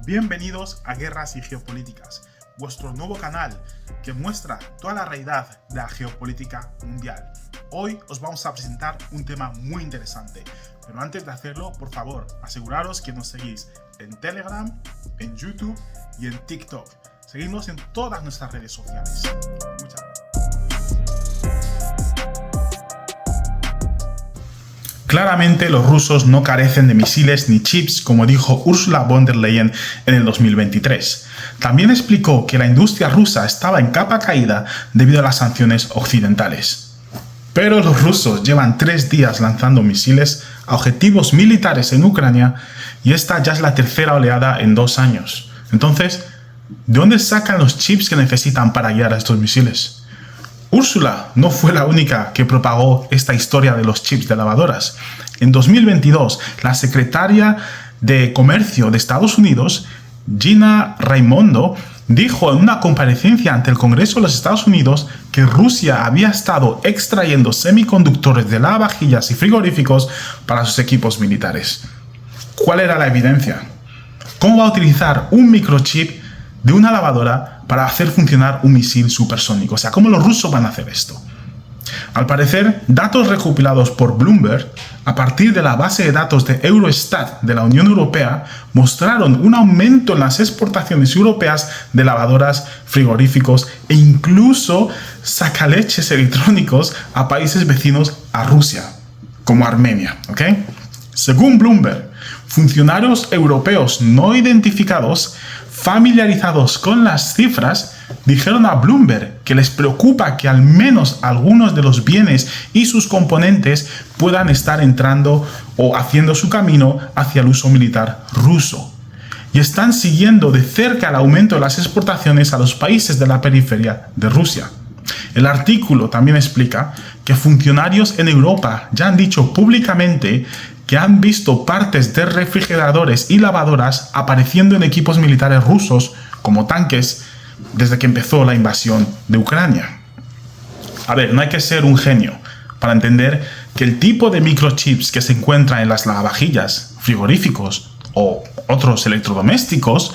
Bienvenidos a Guerras y Geopolíticas, vuestro nuevo canal que muestra toda la realidad de la geopolítica mundial. Hoy os vamos a presentar un tema muy interesante, pero antes de hacerlo, por favor, aseguraros que nos seguís en Telegram, en YouTube y en TikTok. Seguidnos en todas nuestras redes sociales. Muchas gracias. Claramente los rusos no carecen de misiles ni chips, como dijo Ursula von der Leyen en el 2023. También explicó que la industria rusa estaba en capa caída debido a las sanciones occidentales. Pero los rusos llevan 3 días lanzando misiles a objetivos militares en Ucrania y esta ya es la tercera oleada en 2 años. Entonces, ¿de dónde sacan los chips que necesitan para guiar a estos misiles? Ursula no fue la única que propagó esta historia de los chips de lavadoras. En 2022, la secretaria de Comercio de Estados Unidos, Gina Raimondo, dijo en una comparecencia ante el Congreso de los Estados Unidos que Rusia había estado extrayendo semiconductores de lavavajillas y frigoríficos para sus equipos militares. ¿Cuál era la evidencia? ¿Cómo va a utilizar un microchip de una lavadora para hacer funcionar un misil supersónico? O sea, ¿cómo los rusos van a hacer esto? Al parecer, datos recopilados por Bloomberg a partir de la base de datos de Eurostat de la Unión Europea mostraron un aumento en las exportaciones europeas de lavadoras, frigoríficos e incluso sacaleches electrónicos a países vecinos a Rusia, como Armenia, ¿ok? Según Bloomberg, funcionarios europeos no identificados familiarizados con las cifras dijeron a Bloomberg que les preocupa que al menos algunos de los bienes y sus componentes puedan estar entrando o haciendo su camino hacia el uso militar ruso. Y están siguiendo de cerca el aumento de las exportaciones a los países de la periferia de Rusia. El artículo también explica que funcionarios en Europa ya han dicho públicamente que han visto partes de refrigeradores y lavadoras apareciendo en equipos militares rusos como tanques desde que empezó la invasión de Ucrania. A ver, no hay que ser un genio para entender que el tipo de microchips que se encuentran en las lavavajillas, frigoríficos o otros electrodomésticos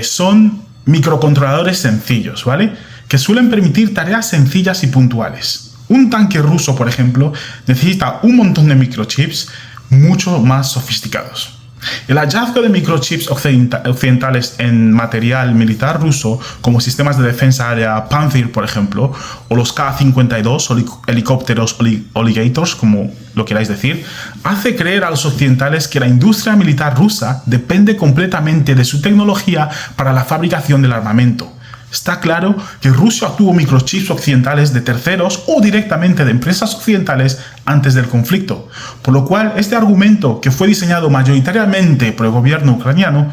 son microcontroladores sencillos, ¿vale? Que suelen permitir tareas sencillas y puntuales. Un tanque ruso, por ejemplo, necesita un montón de microchips mucho más sofisticados. El hallazgo de microchips occidentales en material militar ruso, como sistemas de defensa aérea Pantsir, por ejemplo, o los Ka-52 o helicópteros Alligators, como lo queráis decir, hace creer a los occidentales que la industria militar rusa depende completamente de su tecnología para la fabricación del armamento. Está claro que Rusia obtuvo microchips occidentales de terceros o directamente de empresas occidentales antes del conflicto, por lo cual este argumento, que fue diseñado mayoritariamente por el gobierno ucraniano,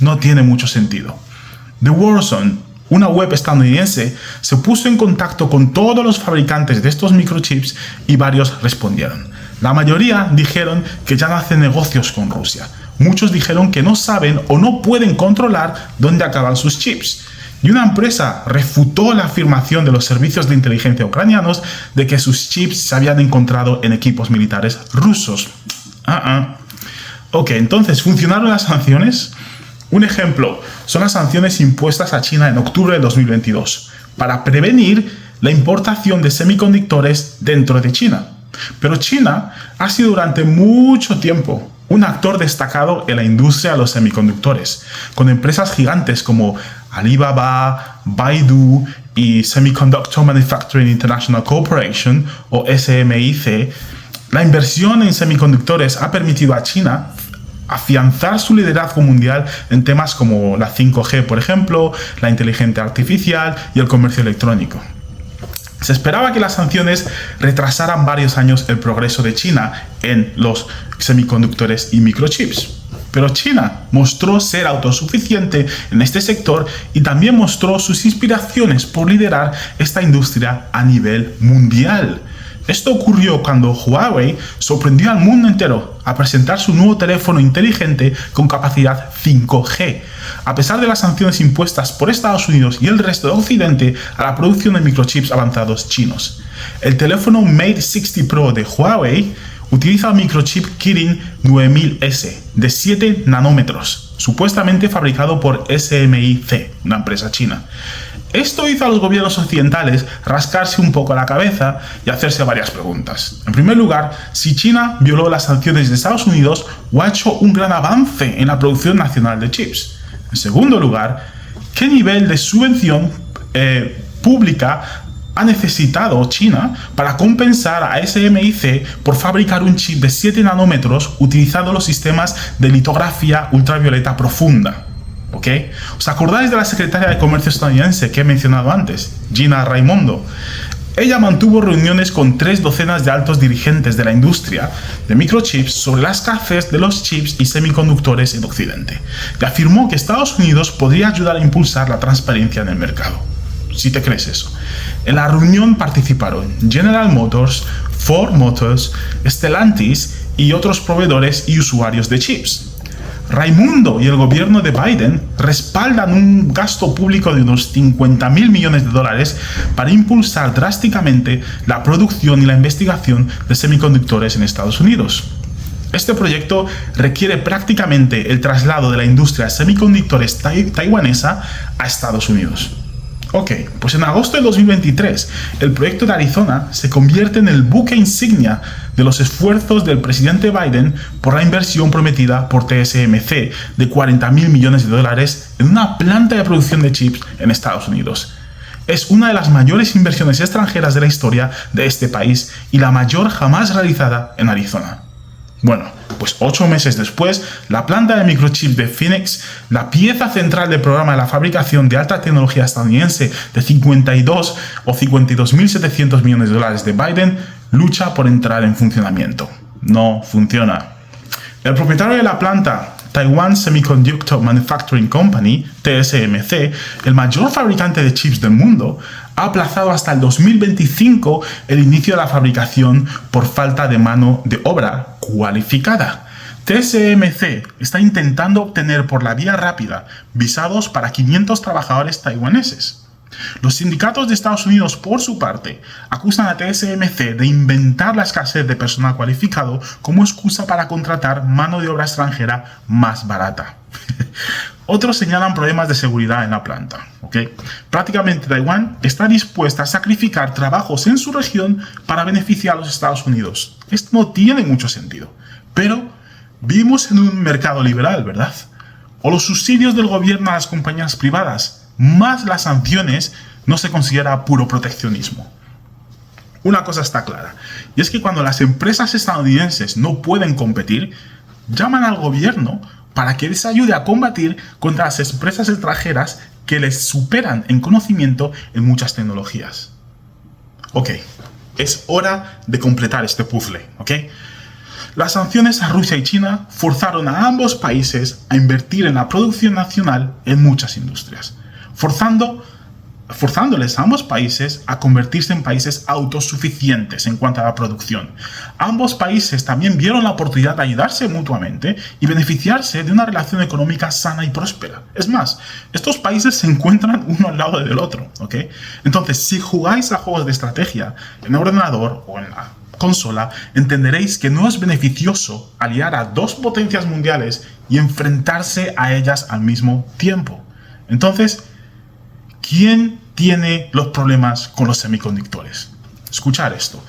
no tiene mucho sentido. The Warzone, una web estadounidense, se puso en contacto con todos los fabricantes de estos microchips y varios respondieron. La mayoría dijeron que ya no hacen negocios con Rusia. Muchos dijeron que no saben o no pueden controlar dónde acaban sus chips. Y una empresa refutó la afirmación de los servicios de inteligencia ucranianos de que sus chips se habían encontrado en equipos militares rusos. Ok, entonces, ¿funcionaron las sanciones? Un ejemplo son las sanciones impuestas a China en octubre de 2022 para prevenir la importación de semiconductores dentro de China. Pero China ha sido durante mucho tiempo un actor destacado en la industria de los semiconductores, con empresas gigantes como Alibaba, Baidu y Semiconductor Manufacturing International Corporation, o SMIC. La inversión en semiconductores ha permitido a China afianzar su liderazgo mundial en temas como la 5G, por ejemplo, la inteligencia artificial y el comercio electrónico. Se esperaba que las sanciones retrasaran varios años el progreso de China en los semiconductores y microchips. Pero China mostró ser autosuficiente en este sector y también mostró sus inspiraciones por liderar esta industria a nivel mundial. Esto ocurrió cuando Huawei sorprendió al mundo entero a presentar su nuevo teléfono inteligente con capacidad 5G, a pesar de las sanciones impuestas por Estados Unidos y el resto de Occidente a la producción de microchips avanzados chinos. El teléfono Mate 60 Pro de Huawei utiliza el microchip Kirin 9000S de 7 nanómetros, supuestamente fabricado por SMIC, una empresa china. Esto hizo a los gobiernos occidentales rascarse un poco la cabeza y hacerse varias preguntas. En primer lugar, si China violó las sanciones de Estados Unidos o ha hecho un gran avance en la producción nacional de chips. En segundo lugar, ¿qué nivel de subvención pública ha necesitado China para compensar a SMIC por fabricar un chip de 7 nanómetros utilizando los sistemas de litografía ultravioleta profunda? ¿Ok? ¿Os acordáis de la secretaria de Comercio estadounidense que he mencionado antes, Gina Raimondo? Ella mantuvo reuniones con 3 docenas de altos dirigentes de la industria de microchips sobre la escasez de los chips y semiconductores en Occidente, y afirmó que Estados Unidos podría ayudar a impulsar la transparencia en el mercado. Si te crees eso. En la reunión participaron General Motors, Ford Motors, Stellantis y otros proveedores y usuarios de chips. Raimondo y el gobierno de Biden respaldan un gasto público de unos 50.000 millones de dólares para impulsar drásticamente la producción y la investigación de semiconductores en Estados Unidos. Este proyecto requiere prácticamente el traslado de la industria de semiconductores taiwanesa a Estados Unidos. Ok, pues en agosto de 2023, el proyecto de Arizona se convierte en el buque insignia de los esfuerzos del presidente Biden por la inversión prometida por TSMC de 40.000 millones de dólares en una planta de producción de chips en Estados Unidos. Es una de las mayores inversiones extranjeras de la historia de este país y la mayor jamás realizada en Arizona. Bueno, pues 8 meses después, la planta de microchip de Phoenix, la pieza central del programa de la fabricación de alta tecnología estadounidense de 52 o 52.700 millones de dólares de Biden, lucha por entrar en funcionamiento. No funciona. El propietario de la planta, Taiwan Semiconductor Manufacturing Company, TSMC, el mayor fabricante de chips del mundo, ha aplazado hasta el 2025 el inicio de la fabricación por falta de mano de obra cualificada. TSMC está intentando obtener por la vía rápida visados para 500 trabajadores taiwaneses. Los sindicatos de Estados Unidos, por su parte, acusan a TSMC de inventar la escasez de personal cualificado como excusa para contratar mano de obra extranjera más barata. Otros señalan problemas de seguridad en la planta. ¿Okay? Prácticamente Taiwán está dispuesta a sacrificar trabajos en su región para beneficiar a los Estados Unidos. Esto no tiene mucho sentido. Pero vivimos en un mercado liberal, ¿verdad? O los subsidios del gobierno a las compañías privadas, más las sanciones, no se considera puro proteccionismo. Una cosa está clara, y es que cuando las empresas estadounidenses no pueden competir, llaman al gobierno para que les ayude a combatir contra las empresas extranjeras que les superan en conocimiento en muchas tecnologías. Ok, es hora de completar este puzzle, ¿ok? Las sanciones a Rusia y China forzaron a ambos países a invertir en la producción nacional en muchas industrias, forzándoles a ambos países a convertirse en países autosuficientes en cuanto a la producción. Ambos países también vieron la oportunidad de ayudarse mutuamente y beneficiarse de una relación económica sana y próspera. Es más, estos países se encuentran uno al lado del otro, ¿ok? Entonces, si jugáis a juegos de estrategia en el ordenador o en la consola, entenderéis que no es beneficioso aliar a dos potencias mundiales y enfrentarse a ellas al mismo tiempo. Entonces, ¿quién tiene los problemas con los semiconductores? Escuchar esto.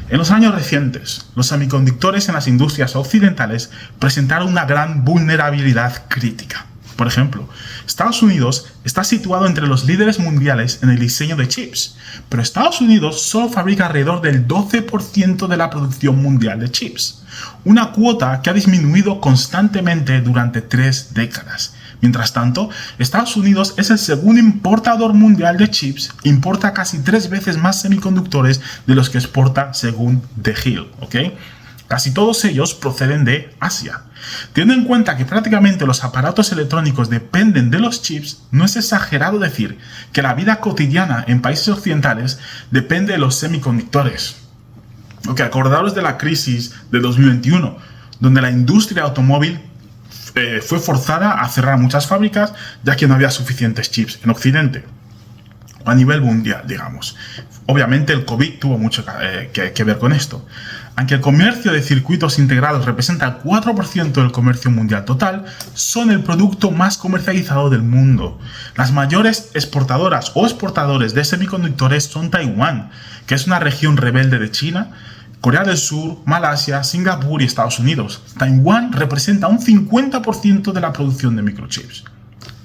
En los años recientes, los semiconductores en las industrias occidentales presentaron una gran vulnerabilidad crítica. Por ejemplo, Estados Unidos está situado entre los líderes mundiales en el diseño de chips, pero Estados Unidos solo fabrica alrededor del 12% de la producción mundial de chips, una cuota que ha disminuido constantemente durante 3 décadas. Mientras tanto, Estados Unidos es el segundo importador mundial de chips, importa casi 3 veces más semiconductores de los que exporta según The Hill, ¿ok? Casi todos ellos proceden de Asia. Teniendo en cuenta que prácticamente los aparatos electrónicos dependen de los chips, no es exagerado decir que la vida cotidiana en países occidentales depende de los semiconductores. Ok, acordaros de la crisis de 2021, donde la industria automóvil fue forzada a cerrar muchas fábricas ya que no había suficientes chips en Occidente. a nivel mundial, digamos. Obviamente el COVID tuvo mucho que ver con esto. Aunque el comercio de circuitos integrados representa el 4% del comercio mundial total, son el producto más comercializado del mundo. Las mayores exportadoras o exportadores de semiconductores son Taiwán, que es una región rebelde de China, Corea del Sur, Malasia, Singapur y Estados Unidos. Taiwán representa un 50% de la producción de microchips.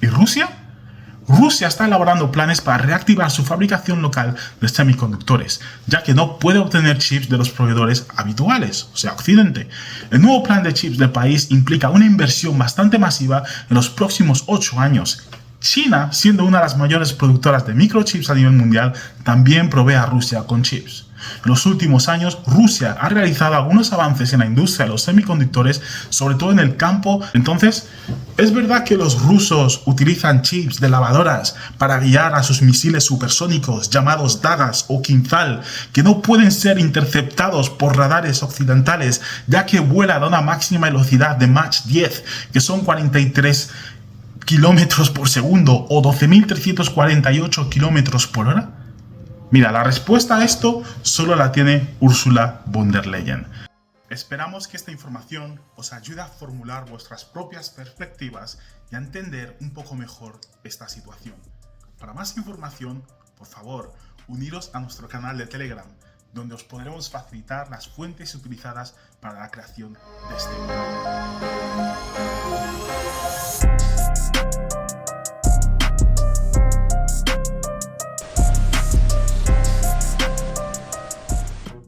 ¿Y Rusia? Rusia está elaborando planes para reactivar su fabricación local de semiconductores, ya que no puede obtener chips de los proveedores habituales, o sea, Occidente. El nuevo plan de chips del país implica una inversión bastante masiva en los próximos 8 años. China, siendo una de las mayores productoras de microchips a nivel mundial, también provee a Rusia con chips. En los últimos años, Rusia ha realizado algunos avances en la industria de los semiconductores, sobre todo en el campo. Entonces, ¿es verdad que los rusos utilizan chips de lavadoras para guiar a sus misiles supersónicos llamados Dagas o Kinzhal, que no pueden ser interceptados por radares occidentales, ya que vuelan a una máxima velocidad de Mach 10, que son 43 kilómetros por segundo o 12.348 kilómetros por hora? Mira, la respuesta a esto solo la tiene Ursula von der Leyen. Esperamos que esta información os ayude a formular vuestras propias perspectivas y a entender un poco mejor esta situación. Para más información, por favor, uniros a nuestro canal de Telegram, donde os podremos facilitar las fuentes utilizadas para la creación de este video.